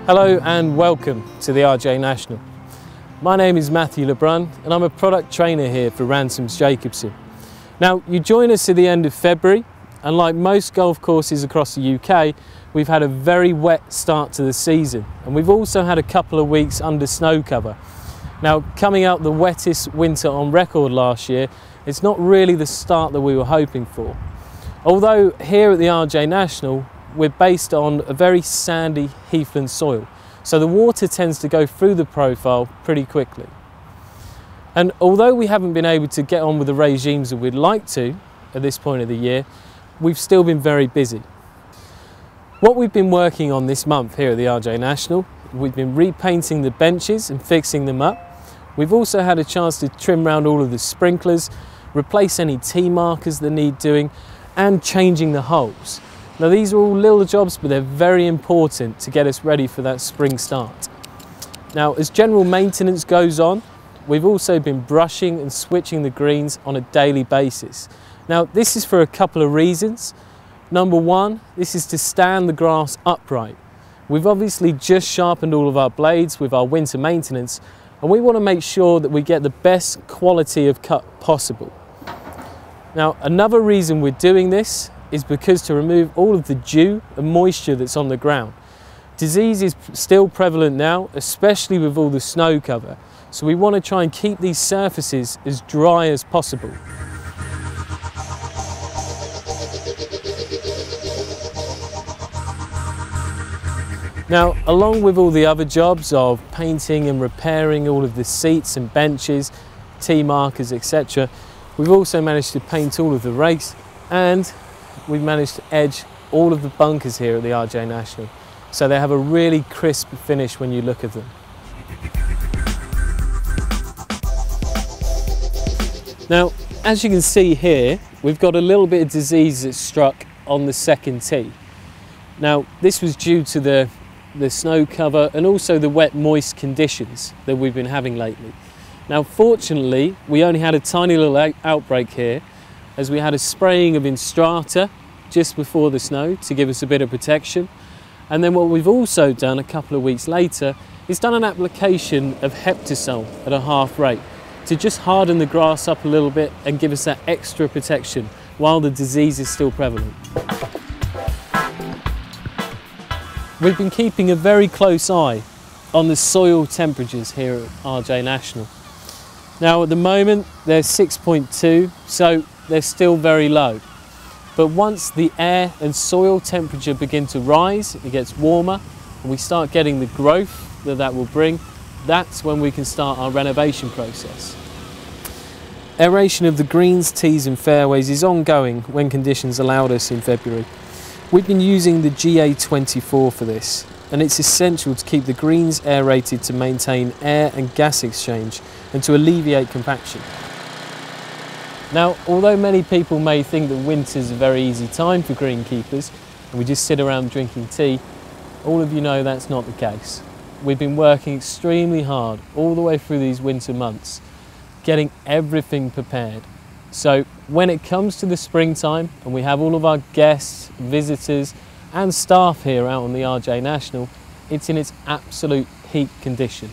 Hello and welcome to the RJ National. My name is Matthew Brun and I'm a product trainer here for Ransomes Jacobsen. Now, you join us at the end of February, and like most golf courses across the UK, we've had a very wet start to the season, and we've also had a couple of weeks under snow cover. Now, coming out the wettest winter on record last year, it's not really the start that we were hoping for. Although here at the RJ National, we're based on a very sandy heathland soil, so the water tends to go through the profile pretty quickly. And although we haven't been able to get on with the regimes that we'd like to at this point of the year, we've still been very busy. What we've been working on this month here at the RJ National, we've been repainting the benches and fixing them up. We've also had a chance to trim around all of the sprinklers, replace any tee markers that need doing, and changing the holes. Now, these are all little jobs, but they're very important to get us ready for that spring start. Now, as general maintenance goes on, we've also been brushing and switching the greens on a daily basis. Now, this is for a couple of reasons. Number one, this is to stand the grass upright. We've obviously just sharpened all of our blades with our winter maintenance, and we want to make sure that we get the best quality of cut possible. Now, another reason we're doing this is because to remove all of the dew and moisture that's on the ground. Disease is still prevalent now, especially with all the snow cover, so we want to try and keep these surfaces as dry as possible. Now, along with all the other jobs of painting and repairing all of the seats and benches, tee markers, etc., we've also managed to paint all of the race, and we've managed to edge all of the bunkers here at the RJ National, so they have a really crisp finish when you look at them. Now, as you can see here, we've got a little bit of disease that struck on the second tee. Now, this was due to the snow cover and also the wet, moist conditions that we've been having lately. Now, fortunately, we only had a tiny little outbreak here, as we had a spraying of Instrata just before the snow to give us a bit of protection. And then what we've also done a couple of weeks later is done an application of Heptasol at a half rate to just harden the grass up a little bit and give us that extra protection while the disease is still prevalent. We've been keeping a very close eye on the soil temperatures here at RJ National. Now, at the moment they're 6.2, so they're still very low. But once the air and soil temperature begin to rise, it gets warmer, and we start getting the growth that will bring, that's when we can start our renovation process. Aeration of the greens, tees and fairways is ongoing when conditions allowed us in February. We've been using the GA24 for this, and it's essential to keep the greens aerated to maintain air and gas exchange and to alleviate compaction. Now, although many people may think that winter's a very easy time for greenkeepers and we just sit around drinking tea, all of you know that's not the case. We've been working extremely hard all the way through these winter months, getting everything prepared. So when it comes to the springtime and we have all of our guests, visitors and staff here out on the RJ National, it's in its absolute peak condition.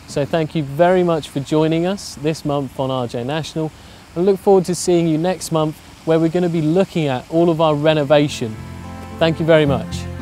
So thank you very much for joining us this month on RJ National. I look forward to seeing you next month, where we're going to be looking at all of our renovation. Thank you very much.